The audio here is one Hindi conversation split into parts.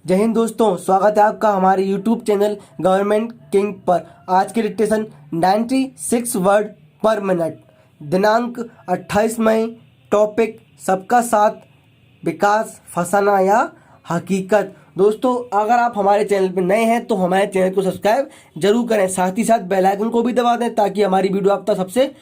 जय हिंद दोस्तों, स्वागत है आपका हमारे यूट्यूब चैनल गवर्नमेंट किंग पर। आज की डिक्टेशन 96 वर्ड पर मिनट। दिनांक 28 मई। टॉपिक सबका साथ, विकास, फसाना या हकीकत। दोस्तों, अगर आप हमारे चैनल पर नए हैं तो हमारे चैनल को सब्सक्राइब जरूर करें, साथ ही साथ बेल आइकन को भी दबा दें ताकि हमारी वीडियो आप तक सबसे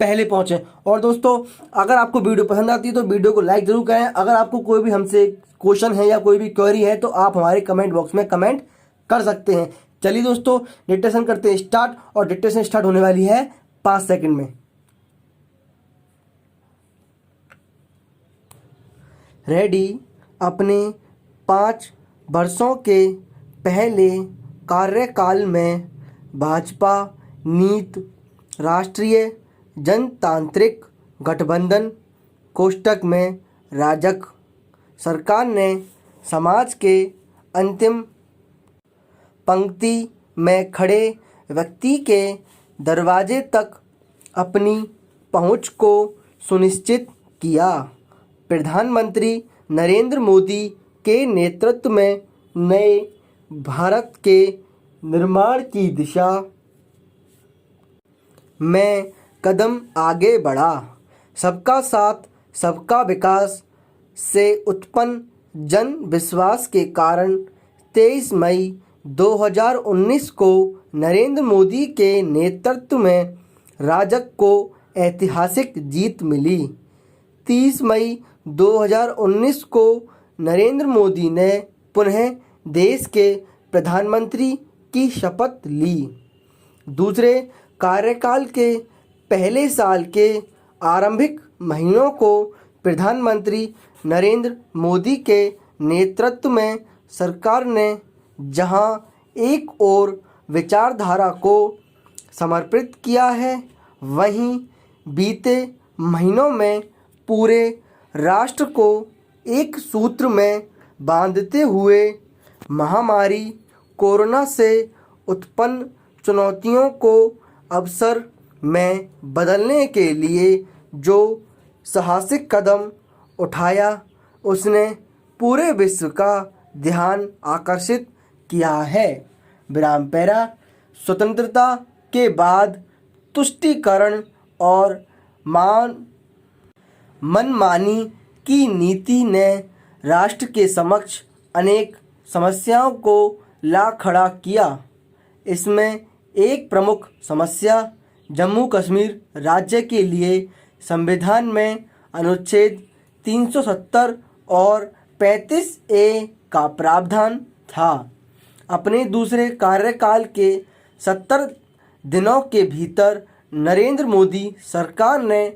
पहले पहुंचे। और दोस्तों, अगर आपको वीडियो पसंद आती है तो वीडियो को लाइक जरूर करें। अगर आपको कोई भी हमसे क्वेश्चन है या कोई भी क्वेरी है तो आप हमारे कमेंट बॉक्स में कमेंट कर सकते हैं। चलिए दोस्तों, डिक्टेशन करते हैं स्टार्ट। और डिक्टेशन स्टार्ट होने वाली है 5 सेकंड में। रेड्डी अपने 5 वर्षों के पहले कार्यकाल में भाजपा नीति राष्ट्रीय जनतांत्रिक गठबंधन कोष्टक में राजग सरकार ने समाज के अंतिम पंक्ति में खड़े व्यक्ति के दरवाजे तक अपनी पहुंच को सुनिश्चित किया। प्रधानमंत्री नरेंद्र मोदी के नेतृत्व में नए भारत के निर्माण की दिशा में कदम आगे बढ़ा। सबका साथ सबका विकास से उत्पन्न जन विश्वास के कारण 23 मई 2019 को नरेंद्र मोदी के नेतृत्व में राजग को ऐतिहासिक जीत मिली। 30 मई 2019 को नरेंद्र मोदी ने पुनः देश के प्रधानमंत्री की शपथ ली। दूसरे कार्यकाल के पहले साल के आरंभिक महीनों को प्रधानमंत्री नरेंद्र मोदी के नेतृत्व में सरकार ने जहां एक और विचारधारा को समर्पित किया है, वहीं बीते महीनों में पूरे राष्ट्र को एक सूत्र में बांधते हुए महामारी कोरोना से उत्पन्न चुनौतियों को अवसर में बदलने के लिए जो साहसिक कदम उठाया, उसने पूरे विश्व का ध्यान आकर्षित किया है। विराम पैरा। स्वतंत्रता के बाद तुष्टीकरण और मनमानी की नीति ने राष्ट्र के समक्ष अनेक समस्याओं को ला खड़ा किया। इसमें एक प्रमुख समस्या जम्मू कश्मीर राज्य के लिए संविधान में अनुच्छेद 370 और 35A का प्रावधान था। अपने दूसरे कार्यकाल के 70 दिनों के भीतर नरेंद्र मोदी सरकार ने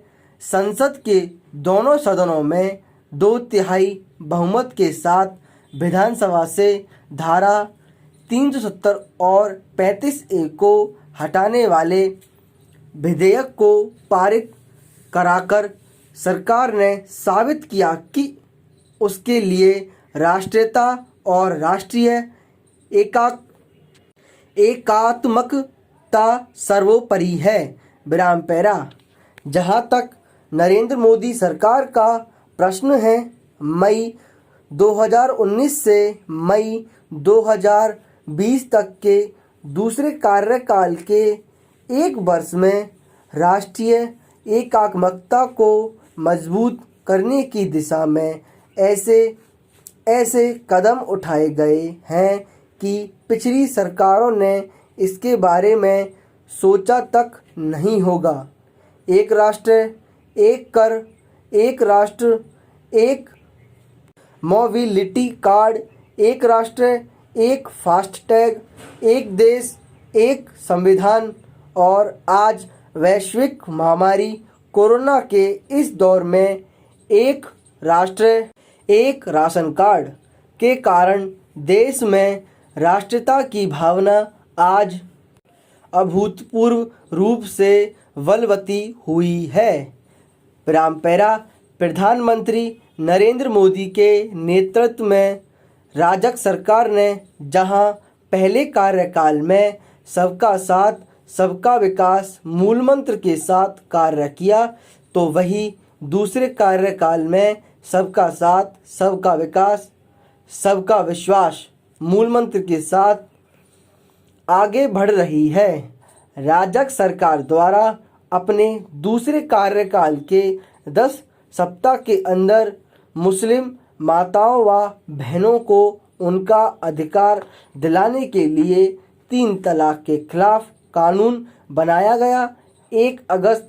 संसद के दोनों सदनों में 2/3 बहुमत के साथ विधानसभा से धारा 370 और 35A को हटाने वाले विधेयक को पारित कराकर सरकार ने साबित किया कि उसके लिए राष्ट्रीयता और राष्ट्रीय एकात्मकता सर्वोपरि है। विराम पैरा। जहाँ तक नरेंद्र मोदी सरकार का प्रश्न है, मई 2019 से मई 2020 तक के दूसरे कार्यकाल के एक वर्ष में राष्ट्रीय एकात्मकता को मजबूत करने की दिशा में ऐसे कदम उठाए गए हैं कि पिछली सरकारों ने इसके बारे में सोचा तक नहीं होगा। एक राष्ट्र एक कर, एक राष्ट्र एक मोबिलिटी कार्ड, एक राष्ट्र एक फास्टैग, एक देश एक संविधान। और आज वैश्विक महामारी कोरोना के इस दौर में एक राष्ट्र एक राशन कार्ड के कारण देश में राष्ट्रीयता की भावना आज अभूतपूर्व रूप से बलवती हुई है। विराम पैरा। प्रधानमंत्री नरेंद्र मोदी के नेतृत्व में राजग सरकार ने जहां पहले कार्यकाल में सबका साथ सबका विकास मूलमंत्र के साथ कार्य किया, तो वही दूसरे कार्यकाल में सबका साथ सबका विकास सबका विश्वास मूल मंत्र के साथ आगे बढ़ रही है। राजग सरकार द्वारा अपने दूसरे कार्यकाल के 10 सप्ताह के अंदर मुस्लिम माताओं व बहनों को उनका अधिकार दिलाने के लिए 3 तलाक के खिलाफ कानून बनाया गया। 1 अगस्त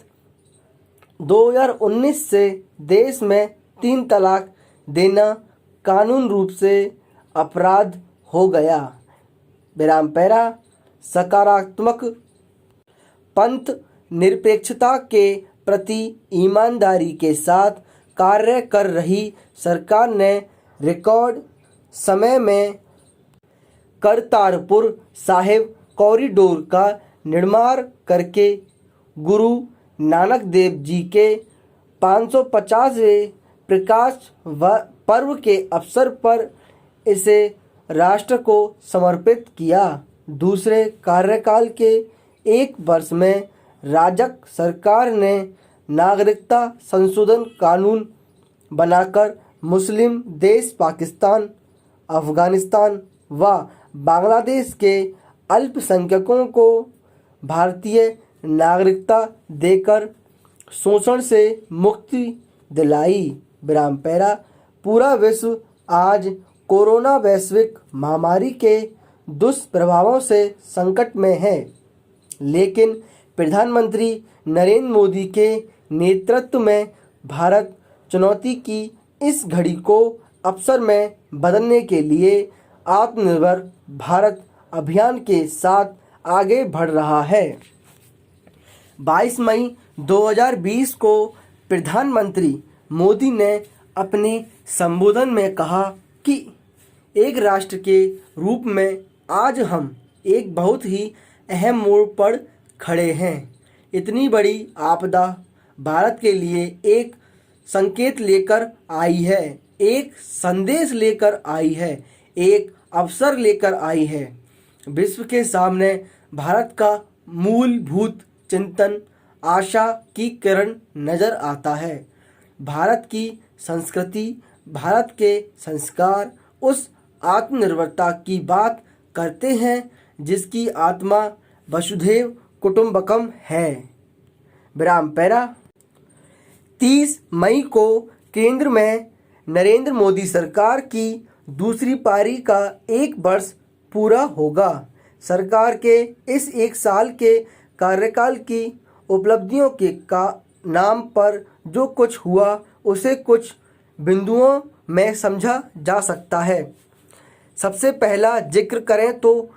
2019 से देश में 3 तलाक देना कानून रूप से अपराध हो गया। विराम पैरा। सकारात्मक पंथ निरपेक्षता के प्रति ईमानदारी के साथ कार्य कर रही सरकार ने रिकॉर्ड समय में करतारपुर साहिब कॉरिडोर का निर्माण करके गुरु नानक देव जी के 550वें प्रकाश पर्व के अवसर पर इसे राष्ट्र को समर्पित किया। दूसरे कार्यकाल के 1 वर्ष में राजग सरकार ने नागरिकता संशोधन कानून बनाकर मुस्लिम देश पाकिस्तान, अफगानिस्तान व बांग्लादेश के अल्पसंख्यकों को भारतीय नागरिकता देकर शोषण से मुक्ति दिलाई। विराम पैरा। पूरा विश्व आज कोरोना वैश्विक महामारी के दुष्प्रभावों से संकट में है, लेकिन प्रधानमंत्री नरेंद्र मोदी के नेतृत्व में भारत चुनौती की इस घड़ी को अवसर में बदलने के लिए आत्मनिर्भर भारत अभियान के साथ आगे बढ़ रहा है। 22 मई 2020 को प्रधानमंत्री मोदी ने अपने संबोधन में कहा कि एक राष्ट्र के रूप में आज हम एक बहुत ही अहम मोड़ पर खड़े हैं। इतनी बड़ी आपदा भारत के लिए एक संकेत लेकर आई है, एक संदेश लेकर आई है, एक अवसर लेकर आई है। विश्व के सामने भारत का मूलभूत चिंतन आशा की किरण नजर आता है। भारत की संस्कृति, भारत के संस्कार उस आत्मनिर्भरता की बात करते हैं जिसकी आत्मा वसुधैव कुटुंबकम है। विराम पैरा। 30 मई को केंद्र में नरेंद्र मोदी सरकार की दूसरी पारी का 1 वर्ष पूरा होगा। सरकार के इस 1 साल के कार्यकाल की उपलब्धियों के नाम पर जो कुछ हुआ उसे कुछ बिंदुओं में समझा जा सकता है। सबसे पहला जिक्र करें तो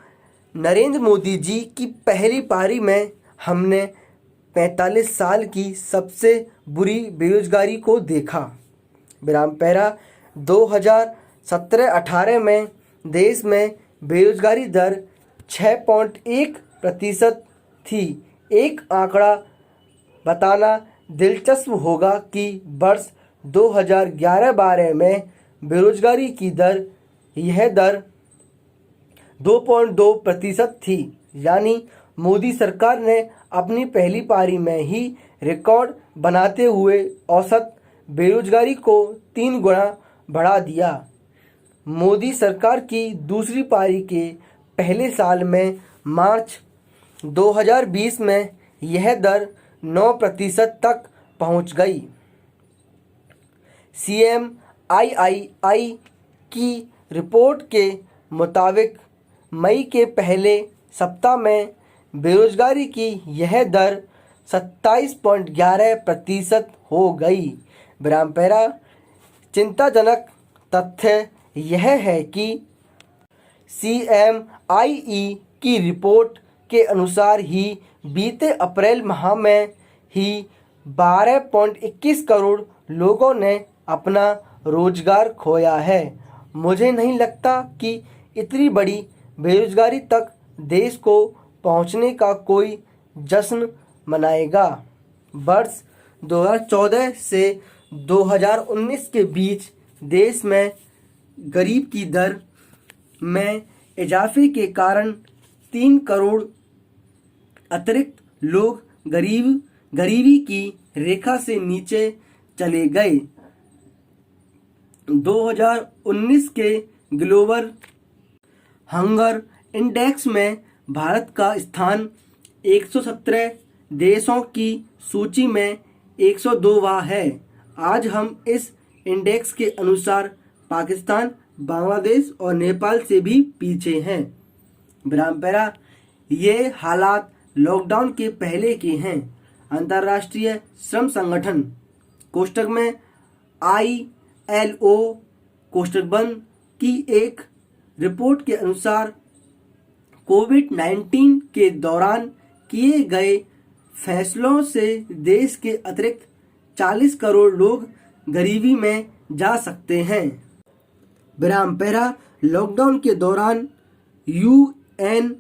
नरेंद्र मोदी जी की पहली पारी में हमने 45 साल की सबसे बुरी बेरोजगारी को देखा। विराम पैरा। 2017-18 में देश में बेरोजगारी दर 6.1% थी। एक आंकड़ा बताना दिलचस्प होगा कि वर्ष 2011-12 में बेरोजगारी की यह दर 2.2% थी। यानी मोदी सरकार ने अपनी पहली पारी में ही रिकॉर्ड बनाते हुए औसत बेरोजगारी को 3 गुना बढ़ा दिया। मोदी सरकार की दूसरी पारी के पहले साल में मार्च 2020 में यह दर 9% तक पहुंच गई। CMII की रिपोर्ट के मुताबिक मई के पहले सप्ताह में बेरोजगारी की यह दर 27.11% हो गई। विराम पैरा। चिंताजनक तथ्य यह है कि CMII की रिपोर्ट के अनुसार ही बीते अप्रैल माह में ही 12.21 करोड़ लोगों ने अपना रोजगार खोया है। मुझे नहीं लगता कि इतनी बड़ी बेरोजगारी तक देश को पहुंचने का कोई जश्न मनाएगा। वर्ष 2014 से 2019 के बीच देश में गरीब की दर में इजाफे के कारण 3 करोड़ अतिरिक्त लोग गरीबी की रेखा से नीचे चले गए। 2019 के ग्लोबल हंगर इंडेक्स में भारत का स्थान 117 देशों की सूची में 102वां है। आज हम इस इंडेक्स के अनुसार पाकिस्तान, बांग्लादेश और नेपाल से भी पीछे हैं। विराम पैरा। ये हालात लॉकडाउन के पहले के हैं। अंतर्राष्ट्रीय श्रम संगठन कोष्टक में ILO कोष्टक बंद की एक रिपोर्ट के अनुसार कोविड-19 के दौरान किए गए फैसलों से देश के अतिरिक्त 40 करोड़ लोग गरीबी में जा सकते हैं। विराम पैरा। लॉकडाउन के दौरान UN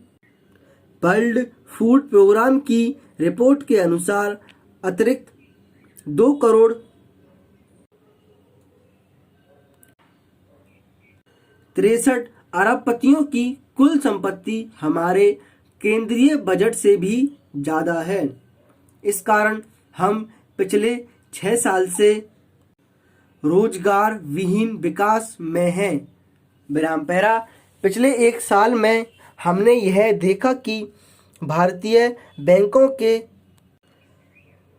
वर्ल्ड फूड प्रोग्राम की रिपोर्ट के अनुसार अतिरिक्त 2 करोड़ 63 अरबपतियों की कुल संपत्ति हमारे केंद्रीय बजट से भी ज़्यादा है। इस कारण हम पिछले 6 साल से रोजगार विहीन विकास में हैं। विराम पैरा। पिछले 1 साल में हमने यह देखा कि भारतीय बैंकों के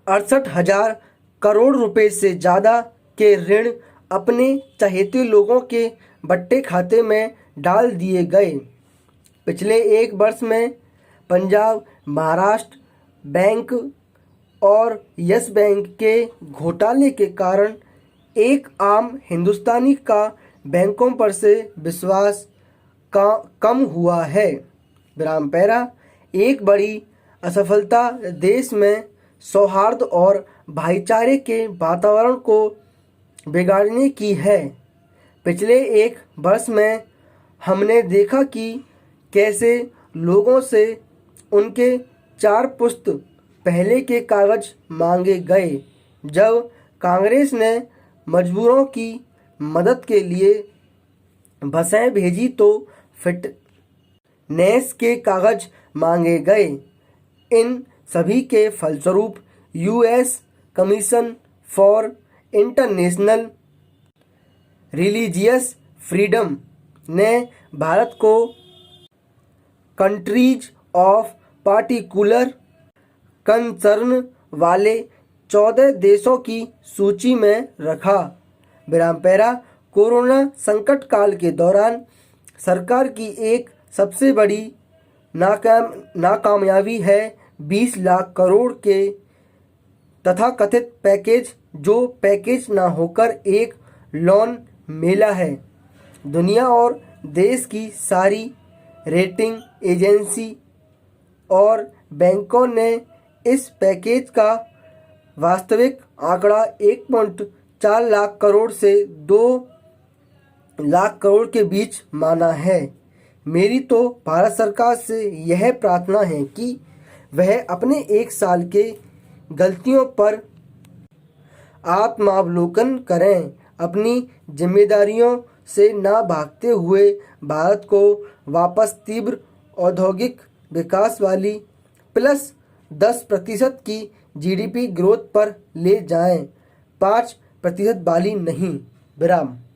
68,000 करोड़ रुपए से ज़्यादा के ऋण अपने चहेते लोगों के बट्टे खाते में डाल दिए गए। पिछले 1 वर्ष में पंजाब, महाराष्ट्र बैंक और यस बैंक के घोटाले के कारण एक आम हिंदुस्तानी का बैंकों पर से विश्वास कम हुआ है। विराम पैरा। एक बड़ी असफलता देश में सौहार्द और भाईचारे के वातावरण को बिगाड़ने की है। पिछले 1 वर्ष में हमने देखा कि कैसे लोगों से उनके 4 पुश्त पहले के कागज मांगे गए। जब कांग्रेस ने मजदूरों की मदद के लिए बसें भेजी तो फिटनेस के कागज मांगे गए। इन सभी के फलस्वरूप US commission for international religious freedom ने भारत को कंट्रीज ऑफ पार्टिकुलर कंसर्न वाले 14 देशों की सूची में रखा। विराम पैरा। कोरोना संकट काल के दौरान सरकार की एक सबसे बड़ी नाकामयाबी है 20 लाख करोड़ के तथाकथित पैकेज, जो पैकेज न होकर एक लोन मेला है। दुनिया और देश की सारी रेटिंग एजेंसी और बैंकों ने इस पैकेज का वास्तविक आंकड़ा 1.4 लाख करोड़ से 2 लाख करोड़ के बीच माना है। मेरी तो भारत सरकार से यह प्रार्थना है कि वह अपने 1 साल के गलतियों पर आत्मावलोकन करें, अपनी जिम्मेदारियों से ना भागते हुए भारत को वापस तीव्र औद्योगिक विकास वाली +10% की GDP ग्रोथ पर ले जाएं, 5% वाली नहीं। विराम।